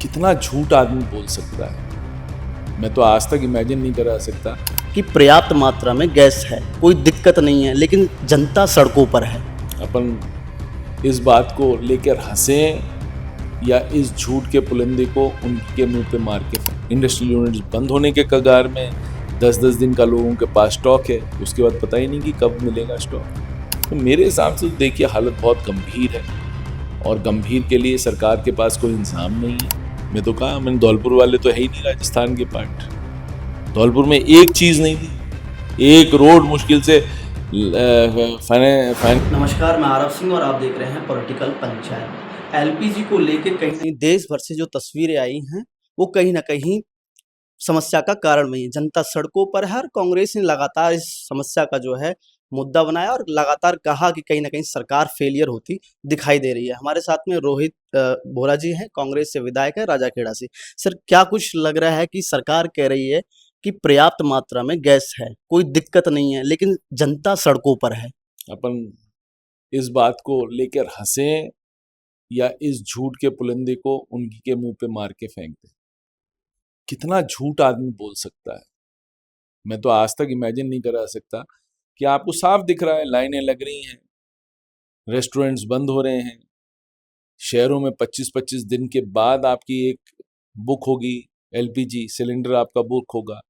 कितना झूठ आदमी बोल सकता है। मैं तो आज तक इमेजिन नहीं करा सकता। कि पर्याप्त मात्रा में गैस है, कोई दिक्कत नहीं है, लेकिन जनता सड़कों पर है। अपन इस बात को लेकर हंसें या इस झूठ के पुलंदे को उनके मुंह पे मार के फेंक। इंडस्ट्रियल यूनिट्स बंद होने के कगार में 10-10 दिन का लोगों के पास स्टॉक है, उसके बाद पता ही नहीं कि कब मिलेगा स्टॉक। तो मेरे हिसाब से देखिए हालत बहुत गंभीर है, और गंभीर के लिए सरकार के पास कोई इंतजाम नहीं है। मैं तो कहा, मैंने धौलपुर वाले तो है ही नहीं राजस्थान के पार्ट। धौलपुर में एक चीज़ नहीं थी, एक रोड मुश्किल से नमस्कार, मैं आरव सिंह और आप देख रहे हैं पॉलिटिकल पंचायत। एलपीजी को लेकर कहीं नहीं देश भर से जो तस्वीरें आई हैं वो कहीं ना कहीं समस्या का कारण बनी है। जनता सड़कों पर है और कांग्रेस ने लगातार इस समस्या का जो है मुद्दा बनाया और लगातार कहा कि कहीं ना कहीं सरकार फेलियर होती दिखाई दे रही है। हमारे साथ में रोहित बोरा जी हैं, कांग्रेस से विधायक है राजाखेड़ा से। सर, क्या कुछ लग रहा है कि सरकार कह रही है कि पर्याप्त मात्रा में गैस है, कोई दिक्कत नहीं है, लेकिन जनता सड़कों पर है। अपन इस बात को लेकर हंसें या इस झूठ के पुलंदे को उनकी के मुंह पे मार के फेंक दें। कितना झूठ आदमी बोल सकता है। मैं तो आज तक इमेजिन नहीं करा सकता कि आपको साफ दिख रहा है, लाइनें लग रही हैं, रेस्टोरेंट्स बंद हो रहे हैं, शहरों में 25-25 दिन के बाद आपकी एक बुक होगी, एलपीजी सिलेंडर आपका बुक होगा।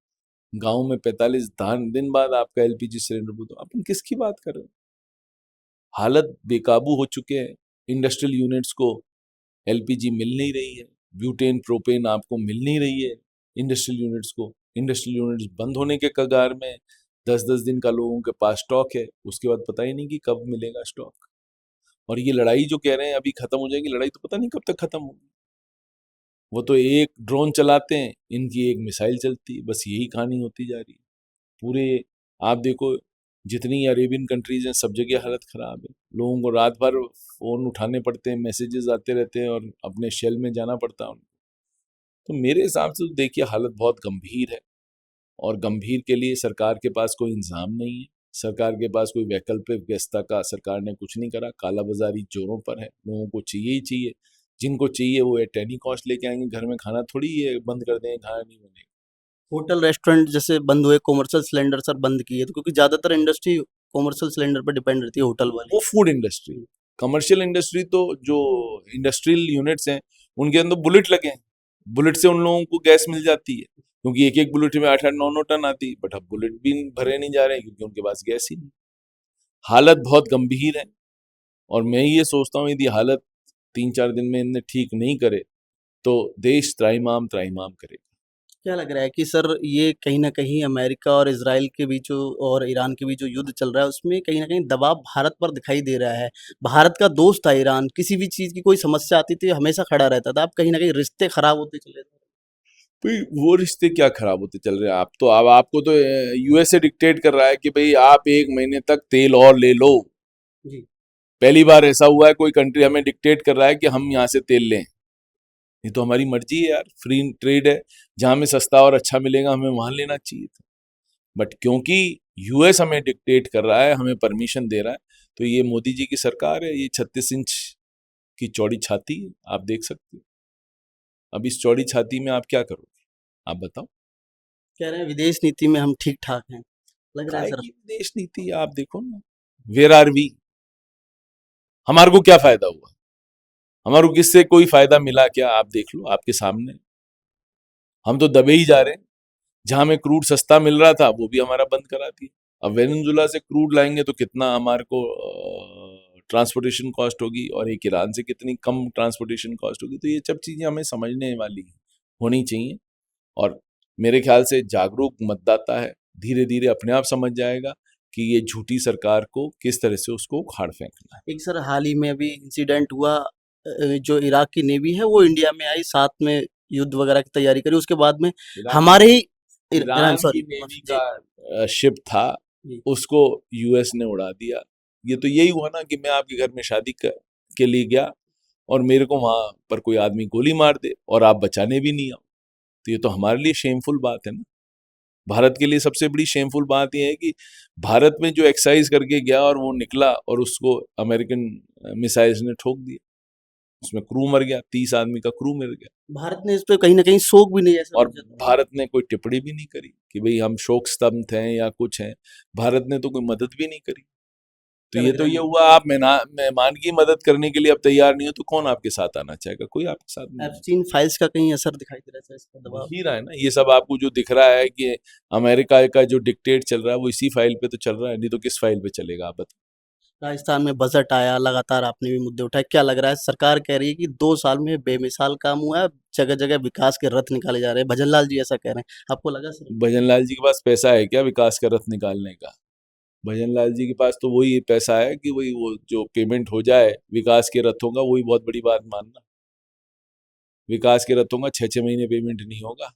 गांव में 45 दिन बाद आपका एलपीजी सिलेंडर बुक। अपन किसकी बात कर रहे हैं? हालत बेकाबू हो चुके हैं। इंडस्ट्रियल यूनिट्स को एलपीजी मिल नहीं रही है, ब्यूटेन प्रोपेन आपको मिल नहीं रही है। इंडस्ट्रियल यूनिट्स बंद होने के कगार में 10-10 दिन का लोगों के पास स्टॉक है, उसके बाद पता ही नहीं कि कब मिलेगा स्टॉक। और ये लड़ाई जो कह रहे हैं अभी खत्म हो जाएगी, लड़ाई तो पता नहीं कब तक खत्म होगी। वो तो एक ड्रोन चलाते हैं, इनकी एक मिसाइल चलती है, बस यही कहानी होती जा रही है। पूरे आप देखो, जितनी अरेबियन कंट्रीज हैं सब जगह हालत खराब है। लोगों को रात भर फोन उठाने पड़ते हैं, मैसेजेस आते रहते हैं और अपने शेल में जाना पड़ता है उनको। तो मेरे हिसाब से तो देखिए हालत बहुत गंभीर है, और गंभीर के लिए सरकार के पास कोई इंतजाम नहीं है। सरकार के पास कोई वैकल्पिक व्यवस्था का सरकार ने कुछ नहीं करा। काला बाजारी जोरों पर है, लोगों को चाहिए ही चाहिए। जिनको चाहिए वो एट एनी कॉस्ट लेके आएंगे घर में। खाना थोड़ी ये बंद कर देंगे, खाना नहीं बनेगा। होटल रेस्टोरेंट जैसे बंद हुए, कॉमर्शियल सिलेंडर सर बंद किए, तो क्योंकि ज्यादातर इंडस्ट्री कॉमर्शियल सिलेंडर पर डिपेंड रहती है, होटल वाली। वो फूड इंडस्ट्री, कमर्शियल इंडस्ट्री तो जो इंडस्ट्रियल यूनिट्स हैं उनके अंदर बुलेट लगे हैं। बुलेट से उन लोगों को गैस मिल जाती है, क्योंकि एक एक बुलेट में 8-8 9-9 टन आती है। बट अब बुलेट भी भरे नहीं जा रहे हैं क्योंकि उनके पास गैस ही नहीं। हालत बहुत गंभीर है, और मैं ये सोचता हूँ यदि हालत 3-4 दिन में इन्हें ठीक नहीं करे तो देश त्राहिमाम त्राहिमाम करेगा। क्या लग रहा है कि सर ये कहीं न कहीं अमेरिका और इज़राइल के बीच जो और ईरान के बीच जो युद्ध चल रहा है उसमें कहीं न कहीं दबाव भारत पर दिखाई दे रहा है। भारत का दोस्त था ईरान, किसी भी चीज़ की कोई समस्या आती थी हमेशा खड़ा रहता था। अब कहीं न कहीं रिश्ते खराब होते चले जा भाई वो रिश्ते क्या खराब होते चल रहे हैं? आप तो अब आपको तो यूएसए डिक्टेट कर रहा है कि भाई आप 1 महीने तक तेल और ले लो। जी। पहली बार ऐसा हुआ है कोई कंट्री हमें डिक्टेट कर रहा है कि हम यहाँ से तेल लें। ये तो हमारी मर्जी है यार, फ्री ट्रेड है। जहां में सस्ता और अच्छा मिलेगा हमें वहां लेना चाहिए था। बट क्योंकि यूएस हमें डिक्टेट कर रहा है, हमें परमिशन दे रहा है, तो ये मोदी जी की सरकार है, ये 36 इंच की चौड़ी छाती है, आप देख सकते हो। अब इस चौड़ी छाती में आप क्या करोगे? आप बताओ। कह रहे हैं विदेश नीति में हम ठीक-ठाक हैं। लग रहा है काय सर। की विदेश नीति? आप देखो ना, वेयर आर वी? हमारे को क्या फायदा हुआ? हमारे को किससे कोई फायदा मिला क्या? आप देख लो आपके सामने। हम तो दबे ही जा रहे हैं। जहां में क्रूड सस्ता मिल रहा था वो भी हमारा बंद करा दिया। अब वेनेजुला से क्रूड लाएंगे तो कितना हमारे को ट्रांसपोर्टेशन कॉस्ट होगी, और एक ईरान से कितनी कम ट्रांसपोर्टेशन कॉस्ट होगी। तो ये सब चीजें हमें समझने वाली होनी चाहिए, और मेरे ख्याल से जागरूक मतदाता है, धीरे धीरे अपने आप समझ जाएगा कि ये झूठी सरकार को किस तरह से उसको उखाड़ फेंकना है। एक सर हाल ही में अभी इंसिडेंट हुआ, जो इराक की नेवी है वो इंडिया में आई, साथ में युद्ध वगैरह की तैयारी करी, उसके बाद में ईरान की हमारे ही ईरान, ईरान की सॉरी। नेवी जी। का शिप था, जी। उसको यूएस ने उड़ा दिया। ये तो यही हुआ ना कि मैं आपके घर में के लिए गया, और मेरे को वहां पर कोई आदमी गोली मार दे और आप बचाने भी नहीं आओ। तो ये तो हमारे लिए शेमफुल बात है ना। भारत के लिए सबसे बड़ी शेमफुल बात यह है कि भारत में जो एक्सरसाइज करके गया और वो निकला और उसको अमेरिकन मिसाइल्स ने ठोक दिया। उसमें क्रू मर गया, 30 आदमी का क्रू मर गया, भारत ने इस पे कहीं ना कहीं शोक भी नहीं जैसा और जताया। भारत ने कोई टिप्पणी भी नहीं करी कि भाई हम शोक स्तब्ध हैं या कुछ हैं। भारत ने तो कोई मदद भी नहीं करी। तो क्या ये लग तो रहा ये है हुआ, आप मेहमान की मदद करने के लिए अब तैयार नहीं हो तो कौन आपके साथ आना चाहेगा? कोई आपके साथ नहीं आएगा। एप्स्टीन फाइल्स का कहीं असर दिखाई दे रहा है सर, इसका दबाव? ही रहा है ना, ये सब आपको जो दिख रहा है कि अमेरिका का जो डिक्टेट चल रहा है वो इसी फाइल पे तो चल रहा है, नहीं तो किस फाइल पे चलेगा आप बताओ। राजस्थान में बजट आया, लगातार आपने भी मुद्दे उठाए, क्या लग रहा है? सरकार कह रही है कि 2 साल में बेमिसाल काम हुआ है, जगह-जगह विकास के रथ निकाले जा रहे हैं, भजनलाल जी ऐसा कह रहे हैं, आपको लगा सर? भजनलाल जी के पास पैसा है क्या विकास का रथ निकालने का? भजनलाल जी के पास तो वही पैसा है कि वही वो जो पेमेंट हो जाए विकास के रथों का, वही बहुत बड़ी बात मानना। विकास के रथों का 6-6 महीने पेमेंट नहीं होगा।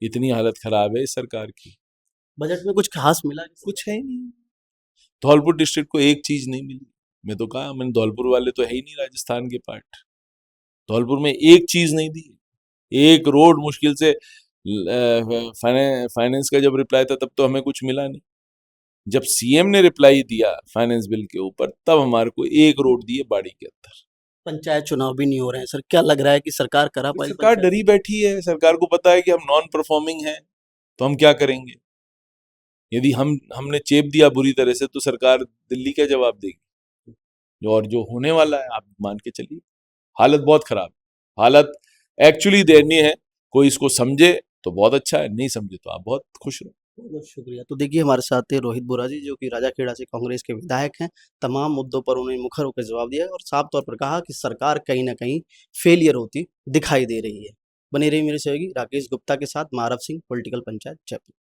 इतनी हालत खराब है इस सरकार की। बजट में कुछ खास मिला? कुछ है ही नहीं। धौलपुर डिस्ट्रिक्ट को एक चीज नहीं मिली। मैं तो कहा, मैंने धौलपुर वाले तो है ही नहीं राजस्थान के पार्ट। धौलपुर में एक चीज नहीं दी। एक रोड मुश्किल से फाइनेंस का जब रिप्लाई था तब तो हमें कुछ मिला नहीं। जब सीएम ने रिप्लाई दिया फाइनेंस बिल के ऊपर तब हमारे को एक रोड दिए बाड़ी के अंदर। पंचायत चुनाव भी नहीं हो रहे हैं सर, क्या लग रहा है कि सरकार करा पाएगी सरकार पंचायत? डरी बैठी है। सरकार को पता है कि हम नॉन परफॉर्मिंग हैं तो हम क्या करेंगे। यदि हमने चेप दिया बुरी तरह से तो सरकार दिल्ली क्या जवाब देगी। और जो होने वाला है आप मान के चलिए, हालत बहुत खराब है। हालत एक्चुअली दयनीय है। कोई इसको समझे तो बहुत अच्छा है, नहीं समझे तो आप बहुत खुश रहो। बहुत शुक्रिया। तो देखिए हमारे साथ थे रोहित बोरा जी, जो कि राजाखेड़ा से कांग्रेस के विधायक हैं। तमाम मुद्दों पर उन्होंने मुखर होकर जवाब दिया और साफ तौर पर कहा कि सरकार कहीं न कहीं फेलियर होती दिखाई दे रही है। बने रहिए मेरे सहयोगी राकेश गुप्ता के साथ। मारव सिंह, पॉलिटिकल पंचायत, जयपुर।